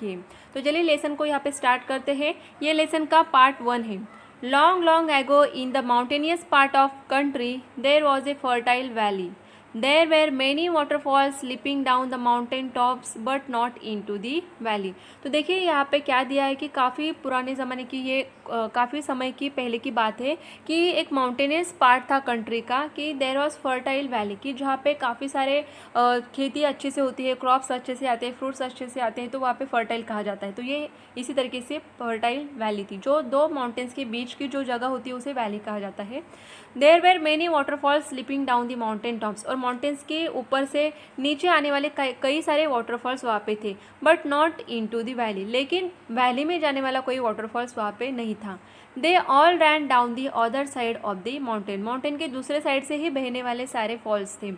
सीखिए। तो चलिए लेसन को यहाँ पे स्टार्ट करते हैं। ये लेसन का पार्ट 1 है। Long long ago in the mountainous part of country there was a fertile valley. There were many waterfalls slipping down the mountain tops but not into the valley। तो देखिए यहाँ पे क्या दिया है कि काफ़ी पुराने ज़माने की ये काफ़ी समय की पहले की बात है कि एक माउंटेनियस पार्ट था कंट्री का कि देयर वॉज फर्टाइल वैली, कि जहाँ पे काफ़ी सारे खेती अच्छे से होती है, क्रॉप्स अच्छे से आते हैं, फ्रूट्स अच्छे से आते हैं, तो वहाँ पे फर्टाइल कहा जाता है। तो ये इसी तरीके से फर्टाइल वैली थी। जो दो माउंटेन्स के बीच की जो जगह होती है उसे वैली कहा जाता है। There were many waterfalls slipping down the mountain tops, और माउंटेन्स के ऊपर से नीचे आने वाले कई सारे वाटरफॉल्स वहाँ पे थे, but not into the valley, लेकिन वैली में जाने वाला कोई वाटरफॉल्स वहाँ पे नहीं था। They all rain down the other side of the mountain, mountain के दूसरे साइड से ही बहने वाले सारे फॉल्स थे।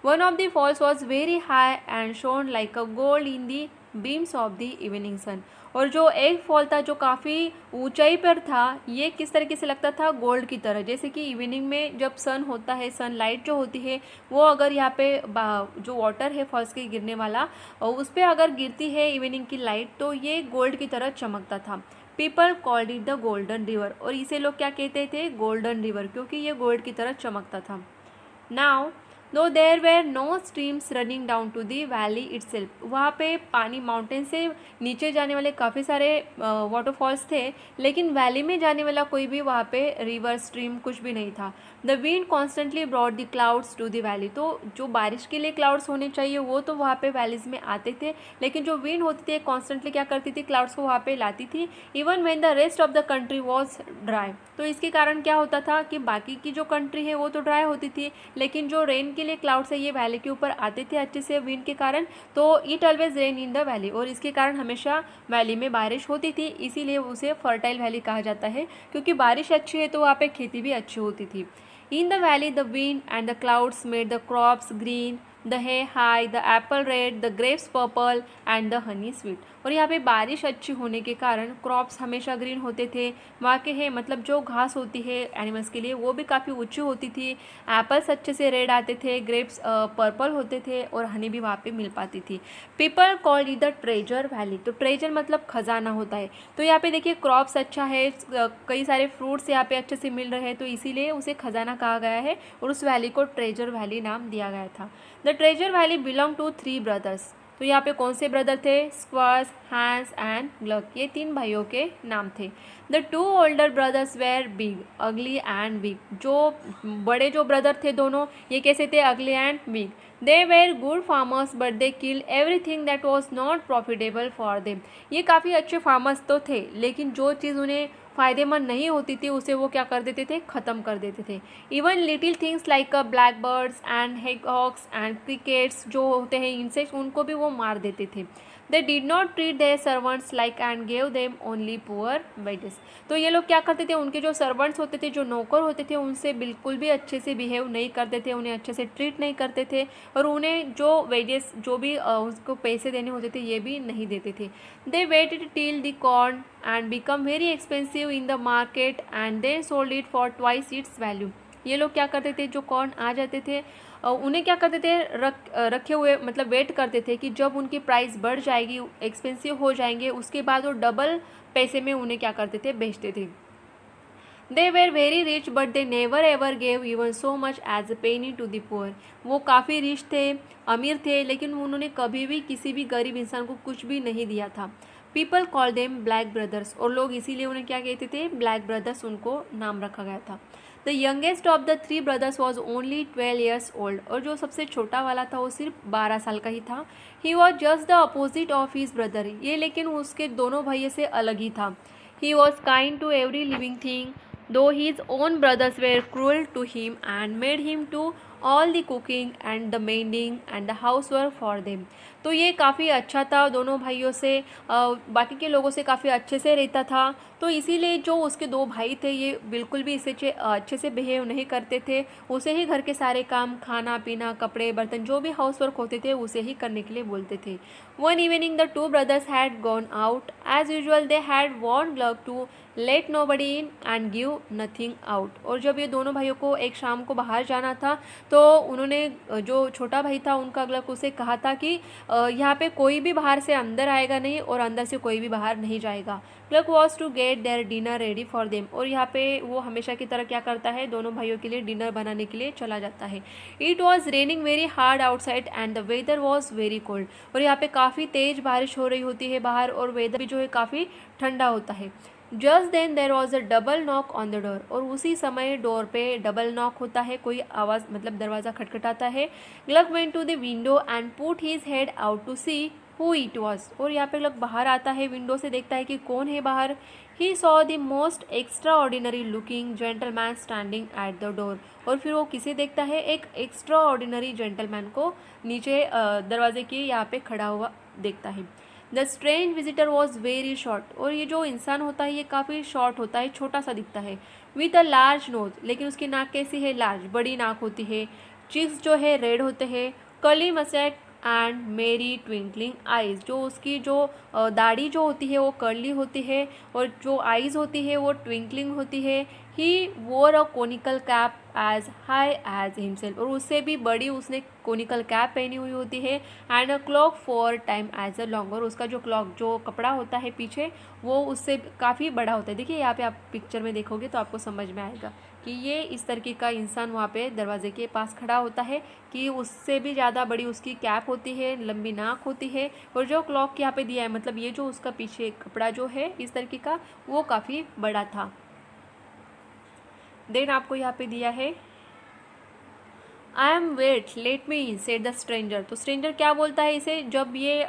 One of the falls was very high and shone like a gold in the beams of the evening sun, और जो एक फॉल था जो काफ़ी ऊंचाई पर था, ये किस तरीके से लगता था, गोल्ड की तरह। जैसे कि इवनिंग में जब सन होता है, सनलाइट जो होती है वो अगर यहाँ पे जो वाटर है फॉल्स के गिरने वाला, उस पर अगर गिरती है इवनिंग की लाइट, तो ये गोल्ड की तरह चमकता था। People called it the golden river, और इसे लोग क्या कहते थे, गोल्डन रिवर, क्योंकि ये गोल्ड की तरह चमकता था। Now though there were no streams running down to the valley itself, वहाँ पे पानी माउंटेन से नीचे जाने वाले काफ़ी सारे वाटरफॉल्स थे, लेकिन वैली में जाने वाला कोई भी वहाँ पे रिवर स्ट्रीम कुछ भी नहीं था। The wind constantly brought the clouds to the valley, तो जो बारिश के लिए क्लाउड्स होने चाहिए वो तो वहाँ पे वैलीज में आते थे, लेकिन जो विंड होती थी कॉन्स्टेंटली क्या करती थी, क्लाउड्स को वहाँ पे लाती थी। Even when the rest of the country was dry, तो इसके कारण क्या होता था कि बाकी की जो कंट्री है वो तो ड्राई होती थी, लेकिन जो रेन के लिए क्लाउड्स है ये वैली के ऊपर आते थे अच्छे से विंड के कारण, तो it always rain in the valley, और इसके कारण हमेशा वैली में बारिश होती थी, इसीलिए उसे फर्टाइल वैली कहा जाता है, क्योंकि बारिश अच्छी है तो वहाँ पे खेती भी अच्छी होती थी। In the valley the wind and the clouds made the crops green, the hay high, the apple red, the grapes purple and the honey sweet, और यहाँ पे बारिश अच्छी होने के कारण क्रॉप्स हमेशा ग्रीन होते थे। वहाँ के है मतलब जो घास होती है एनिमल्स के लिए वो भी काफ़ी ऊंची होती थी, एप्पल्स अच्छे से रेड आते थे, ग्रेप्स पर्पल होते थे, और हनी भी वहाँ पे मिल पाती थी। People called it the treasure valley, तो ट्रेजर मतलब खजाना होता है। तो यहाँ पे देखिए क्रॉप्स अच्छा है, कई सारे फ्रूट्स यहाँ पे अच्छे से मिल रहे हैं, तो इसीलिए उसे खजाना कहा गया है, और उस वैली को ट्रेजर वैली नाम दिया गया था। The treasure valley belong to 3 brothers, तो यहाँ पे कौन से ब्रदर थे, स्क्वास, हैंस एंड ग्लग, ये 3 भाइयों के नाम थे। The 2 older brothers were big, ugly and big, जो बड़े जो ब्रदर थे दोनों ये कैसे थे, अगली and big. They were good farmers but they killed everything that was not profitable for them, ये काफ़ी अच्छे फार्मर्स तो थे, लेकिन जो चीज़ उन्हें फ़ायदेमंद नहीं होती थी उसे वो क्या कर देते थे, ख़त्म कर देते थे। Even little things like black birds and hedgehogs and crickets जो होते हैं इंसेक्ट्स, उनको भी वो मार देते थे। They did not treat their servants like and gave them only poor wages, तो ये लोग क्या करते थे, उनके जो सर्वेंट्स होते थे, जो नौकर होते थे, उनसे बिल्कुल भी अच्छे से बिहेव नहीं करते थे, उन्हें अच्छे से ट्रीट नहीं करते थे, और उन्हें जो वेजेस जो भी उसको पैसे देने होते थे ये भी नहीं देते थे। They waited till the corn and become very expensive in the market and they sold it for twice its value, ये लोग क्या करते थे, जो कॉर्न आ जाते थे उन्हें क्या करते थे, रखे हुए मतलब वेट करते थे कि जब उनकी प्राइस बढ़ जाएगी, एक्सपेंसिव हो जाएंगे, उसके बाद वो डबल पैसे में उन्हें क्या करते थे, बेचते थे। They were very rich but they never ever gave even so much as a penny to the poor, वो काफ़ी रिच थे, अमीर थे, लेकिन उन्होंने कभी भी किसी भी गरीब इंसान को कुछ भी नहीं दिया था। People call them black brothers, और लोग इसीलिए उन्हें क्या कहते थे, ब्लैक ब्रदर्स, उनको नाम रखा गया था। The youngest of the 3 brothers was only 12 years old, और जो सबसे छोटा वाला था वो सिर्फ 12 साल का ही था। He was just the opposite of his brother, ये लेकिन उसके दोनों भाइयों से अलग ही था। He was kind to every living thing, though his own brothers were cruel to him and made him do all the cooking and the mending and the housework for them, तो ये काफ़ी अच्छा था दोनों भाइयों से, बाकी के लोगों से काफ़ी अच्छे से रहता था, तो इसीलिए जो उसके 2 भाई थे ये बिल्कुल भी इसे अच्छे से बिहेव नहीं करते थे, उसे ही घर के सारे काम, खाना पीना, कपड़े बर्तन जो भी हाउस वर्क होते थे उसे ही करने के लिए बोलते थे। One evening the 2 brothers had gone out as usual, they had warned Gluck to let nobody in and give nothing out. और जब ये दोनों भाइयों को एक शाम को बाहर जाना था तो उन्होंने जो छोटा भाई था उनका ग्लक उसे कहा था कि यहाँ पे कोई भी बाहर से अंदर आएगा नहीं और अंदर से कोई भी बाहर नहीं जाएगा। Gluck was to get their dinner ready for them. और यहाँ पे वो हमेशा की तरह क्या करता है, दोनों भाइयों के लिए डिनर बनाने के लिए चला जाता है। It was raining very hard outside and the weather was very cold. और यहाँ पे काफ़ी तेज़ बारिश हो रही होती है बाहर और वेदर भी जो है काफ़ी ठंडा होता है। Just then there was a double knock on the door. और उसी समय डोर पे डबल नॉक होता है, कोई आवाज़ मतलब दरवाज़ा खटखटाता है। Gluck went to the window and put his head out to see who it was. और यहाँ पे ग्लक बाहर आता है, विंडो से देखता है कि कौन है बाहर। He saw the most extra ordinary looking gentleman standing at the door. और फिर वो किसे देखता है, एक एक्स्ट्रा ऑर्डिनरी जेंटलमैन को नीचे दरवाजे के यहाँ पे खड़ा हुआ देखता है। The strange visitor was very short. और ये जो इंसान होता है ये काफ़ी शॉर्ट होता है, छोटा सा दिखता है। विथ अ लार्ज नोज, लेकिन उसकी नाक कैसी है, लार्ज, बड़ी नाक होती है। चीक्स जो है रेड होते हैं। कर्ली मस्टैच एंड मेरी ट्विंकलिंग आइज़। जो उसकी जो दाढ़ी जो होती है वो कर्ली होती है और जो आइज़ होती है वो ट्विंकलिंग होती है। He wore a conical cap as high as himself. और उससे भी बड़ी उसने कोनिकल कैप पहनी हुई होती है। And a cloak four time as a long. और उसका जो क्लॉक जो कपड़ा होता है पीछे वो उससे काफ़ी बड़ा होता है। देखिए यहाँ पे आप पिक्चर में देखोगे तो आपको समझ में आएगा कि ये इस तरीके का इंसान वहाँ पे दरवाजे के पास खड़ा होता है कि उससे भी ज़्यादा बड़ी उसकी कैप होती है, लंबी नाक होती है। और जो क्लॉक यहाँ पे दिया है मतलब ये जो उसका पीछे कपड़ा जो है इस तरीके का वो काफ़ी बड़ा था। देन आपको यहाँ पे दिया है I am wet let me in said the stranger. तो स्ट्रेंजर क्या बोलता है इसे, जब ये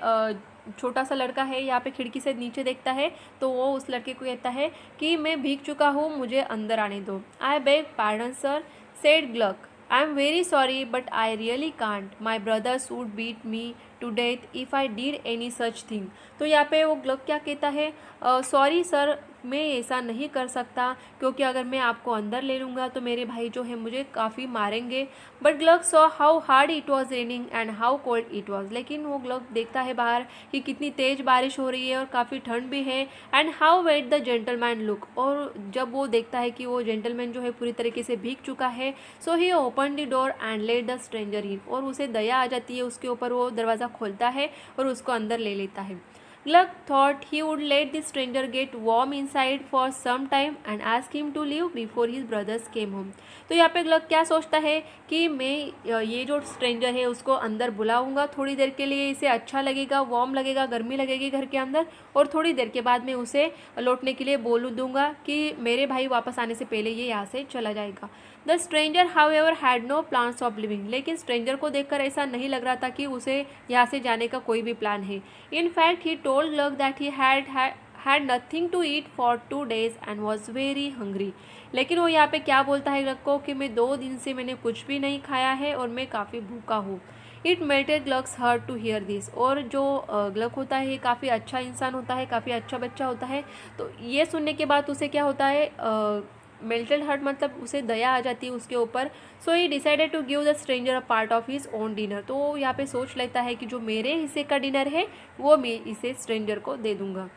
छोटा सा लड़का है यहाँ पे खिड़की से नीचे देखता है तो वो उस लड़के को कहता है कि मैं भीग चुका हूँ, मुझे अंदर आने दो। I beg pardon sir said Gluck, I am very sorry but I really can't, my brothers would beat me to death if I did any such thing. तो यहाँ पे वो ग्लक क्या कहता है, सॉरी सर मैं ऐसा नहीं कर सकता क्योंकि अगर मैं आपको अंदर ले लूँगा तो मेरे भाई जो है मुझे काफ़ी मारेंगे। But Gluck saw how hard it was raining and how cold it was. लेकिन वो ग्लक देखता है बाहर कि कितनी तेज़ बारिश हो रही है और काफ़ी ठंड भी है। And how wet the gentleman look. और जब वो देखता है कि वो जेंटलमैन जो है पूरी तरीके से भीग चुका है, so he open the door and let the stranger in. और उसे दया आ जाती है उसके ऊपर, वो दरवाज़ा खोलता है और उसको अंदर ले लेता है। Gluck thought he would let the stranger get warm inside for some time and ask him to leave before his brothers came home. तो यहाँ पे ग्लक क्या सोचता है कि मैं ये जो स्ट्रेंजर है उसको अंदर बुलाऊंगा, थोड़ी देर के लिए इसे अच्छा लगेगा, वार्म लगेगा, गर्मी लगेगी घर के अंदर, और थोड़ी देर के बाद मैं उसे लौटने के लिए बोल दूंगा कि मेरे भाई वापस आने से पहले ये यहाँ से चला जाएगा। The stranger however had no plans of leaving. लेकिन स्ट्रेंजर को देखकर ऐसा नहीं लग रहा था कि उसे यहाँ से जाने का कोई भी प्लान है। In fact he told Gluck that he had nothing to eat for 2 days and was very hungry. लेकिन वो यहाँ पे क्या बोलता है ग्लक को कि मैं 2 दिन से मैंने कुछ भी नहीं खाया है और मैं काफ़ी भूखा हूँ। It melted Gluck's heart to hear this. और जो ग्लक होता है ये काफ़ी अच्छा इंसान होता है, काफ़ी अच्छा बच्चा होता है। तो ये सुनने के बाद उसे क्या होता है, मेल्टेड हार्ट मतलब उसे दया आ जाती है उसके ऊपर। So he decided to give the stranger a part of his own dinner. तो वो यहाँ पे सोच लेता है कि जो मेरे हिस्से का डिनर है वो मैं इसे स्ट्रेंजर को दे दूँगा।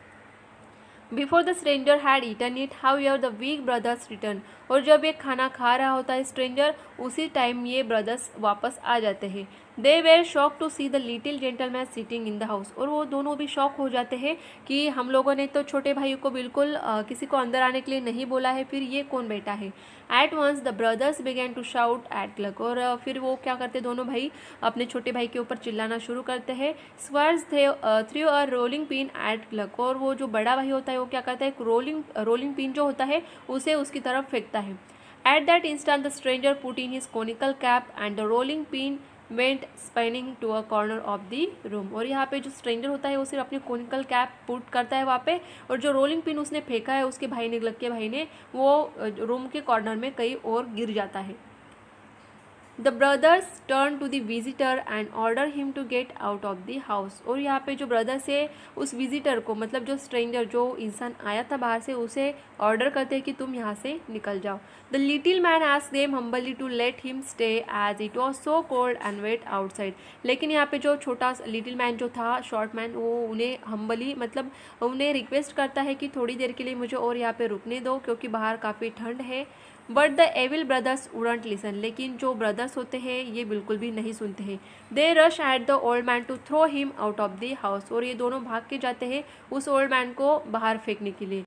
Before the stranger had eaten it however the weak brothers return. और जब ये खाना खा रहा होता है स्ट्रेंजर, उसी टाइम ये ब्रदर्स वापस आ जाते हैं। They were shock to see the little gentleman sitting in the house. और वो दोनों भी शॉक हो जाते हैं कि हम लोगों ने तो छोटे भाई को बिल्कुल किसी को अंदर आने के लिए नहीं बोला है, फिर ये कौन बैठा है। At once the brothers began to shout at Gluck. और फिर वो क्या करते दोनों भाई अपने छोटे भाई के ऊपर चिल्लाना शुरू करते हैं। Schwartz threw a rolling pin at Gluck. और वो जो बड़ा भाई होता है वो क्या करता है, रोलिंग पिन जो होता है उसे उसकी तरफ फेंकता है। At that instant the stranger put in his conical cap and the rolling pin went spinning to a corner of the room. और यहाँ पे जो स्ट्रेंजर होता है वो सिर्फ अपनी कोनिकल कैप पुट करता है वहाँ पे, और जो रोलिंग पिन उसने फेंका है उसके भाई ने, ग्लक के भाई ने, वो रूम के कॉर्नर में कहीं और गिर जाता है। The brothers turn to the visitor and order him to get out of the house. और यहाँ पे जो ब्रदर्स है उस विजिटर को, मतलब जो स्ट्रेंजर, जो इंसान आया था बाहर से, उसे ऑर्डर करते हैं कि तुम यहाँ से निकल जाओ। The little man asked them humbly to let him stay as it was so cold and wet outside. लेकिन यहाँ पे जो छोटा लिटिल मैन जो था, शॉर्ट मैन, वो उन्हें हम्बली मतलब उन्हें रिक्वेस्ट करता है कि थोड़ी देर के लिए मुझे और यहाँ पे रुकने दो क्योंकि बाहर काफ़ी ठंड है। But the evil brothers wouldn't listen. लेकिन जो ब्रदर्स होते हैं ये बिल्कुल भी नहीं सुनते हैं। They rush at the old man to throw him out of the house. और ये दोनों भाग के जाते हैं उस ओल्ड मैन को बाहर फेंकने के लिए।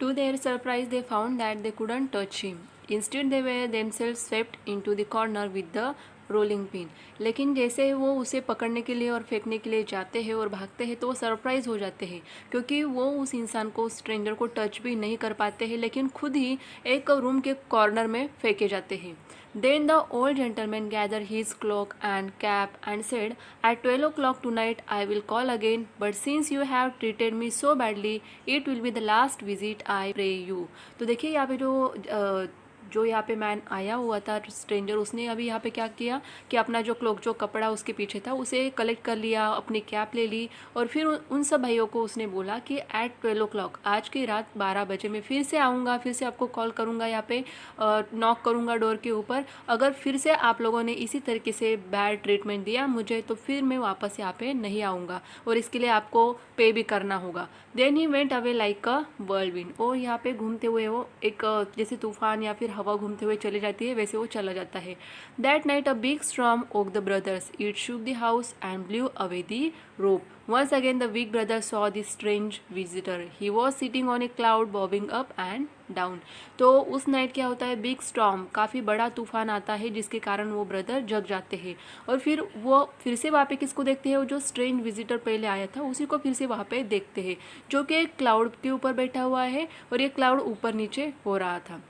To their surprise, they found that they couldn't touch him. Instead, they were themselves swept into the corner with the rolling pin. लेकिन जैसे वो उसे पकड़ने के लिए और फेंकने के लिए जाते हैं और भागते हैं तो वो सरप्राइज हो जाते हैं क्योंकि वो उस इंसान को, स्ट्रेंजर को टच भी नहीं कर पाते हैं, लेकिन खुद ही एक रूम के कॉर्नर में फेंके जाते हैं। Then the old gentleman gathered his cloak and cap and said, "At 12 o'clock tonight I will call again, but since you have treated me so badly, it will be the last visit, I pray you." तो देखिए यहाँ पे जो यहाँ पे man आया हुआ था, स्ट्रेंजर, उसने अभी यहाँ पे क्या किया कि अपना जो क्लोक, जो कपड़ा उसके पीछे था, उसे कलेक्ट कर लिया, अपनी कैप ले ली और फिर उन सब भाइयों को उसने बोला कि एट 12 o'clock, आज की रात 12 बजे मैं फिर से आऊँगा, फिर से आपको कॉल करूँगा, यहाँ पे नॉक करूँगा डोर के ऊपर। अगर फिर से आप लोगों ने इसी तरीके से बैड ट्रीटमेंट दिया मुझे तो फिर मैं वापस यहाँ पे नहीं आऊँगा और इसके लिए आपको पे भी करना होगा। Then he went away like a whirlwind। और यहाँ पे घूमते हुए वो एक जैसे तूफान या फिर हवा घूमते हुए चली जाती है वैसे वो चला जाता है। That night a big storm woke the brothers, it shook the house and blew away the rope. Once again the big brother saw the strange visitor. He was sitting on a cloud bobbing up and down. तो उस night क्या होता है, big storm, काफ़ी बड़ा तूफान आता है जिसके कारण वो ब्रदर जग जाते हैं और फिर वो फिर से वहाँ पे किसको देखते हैं, वो जो स्ट्रेंज विजिटर पहले आया था उसी को फिर से वहाँ पे देखते हैं जो कि एक क्लाउड के ऊपर बैठा हुआ है और ये क्लाउड ऊपर नीचे हो रहा था।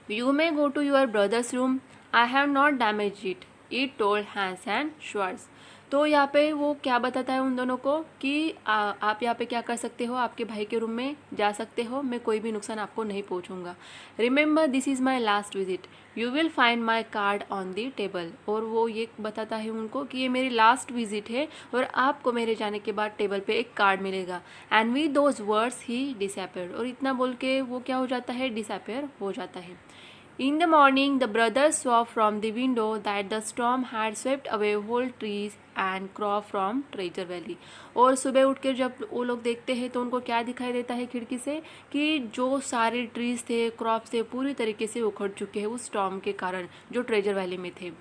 You may go to your brother's room. I have not damaged it. It told Hans and Schwartz. तो यहाँ पे वो क्या बताता है उन दोनों को कि आप यहाँ पे क्या कर सकते हो, आपके भाई के रूम में जा सकते हो, मैं कोई भी नुकसान आपको नहीं पहुँचूंगा। Remember this is my last visit, you will find my card on the table. और वो ये बताता है उनको कि ये मेरी लास्ट विजिट है और आपको मेरे जाने के बाद टेबल पे एक कार्ड मिलेगा। And with those words he disappeared. और इतना बोल के वो क्या हो जाता है, डिसअपियर हो जाता है। In the morning, the brothers saw from the window that the storm had swept away whole trees and crop from Treasure Valley। और सुबह उठ के जब वो लोग देखते हैं तो उनको क्या दिखाई देता है खिड़की से कि जो सारे ट्रीज थे, क्रॉप्स थे, पूरी तरीके से उखड़ चुके हैं उस स्टॉर्म के कारण जो ट्रेजर वैली में थे।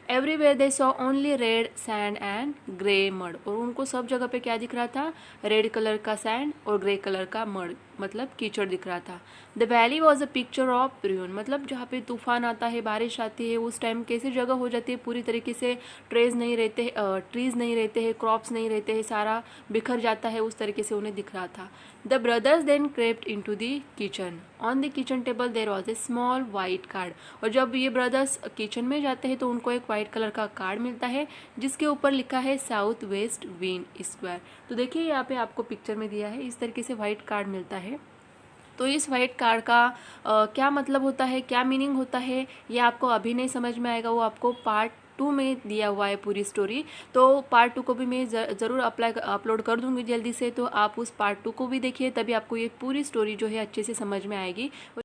Everywhere they saw only red sand and grey mud. और उनको सब जगह पे क्या दिख रहा था, रेड कलर का सैंड और ग्रे कलर का मड, मतलब कीचड़ दिख रहा था। The valley was a picture of ruin। मतलब जहाँ पे तूफान आता है, बारिश आती है, उस टाइम कैसी जगह हो जाती है, पूरी तरीके से ट्रीज नहीं रहते हैं, क्रॉप्स नहीं रहते हैं, सारा बिखर जाता है, उस तरीके से उन्हें दिख रहा था। The brothers then crept into the kitchen. On the kitchen table there was a small white card. और जब ये ब्रदर्स किचन में जाते हैं तो उनको एक वाइट कलर का कार्ड मिलता है जिसके ऊपर लिखा है साउथ वेस्ट विंड स्क्वायर। तो देखिए यहाँ पे आपको पिक्चर में दिया है, इस तरीके से वाइट कार्ड मिलता है। तो इस वाइट कार्ड का क्या मतलब होता है, क्या मीनिंग होता है, ये आपको अभी नहीं समझ में आएगा, वो आपको पार्ट 2 में दिया हुआ है पूरी स्टोरी। तो पार्ट 2 को भी मैं ज़रूर अपलोड कर दूँगी जल्दी से, तो आप उस पार्ट 2 को भी देखिए, तभी आपको ये पूरी स्टोरी जो है अच्छे से समझ में आएगी। और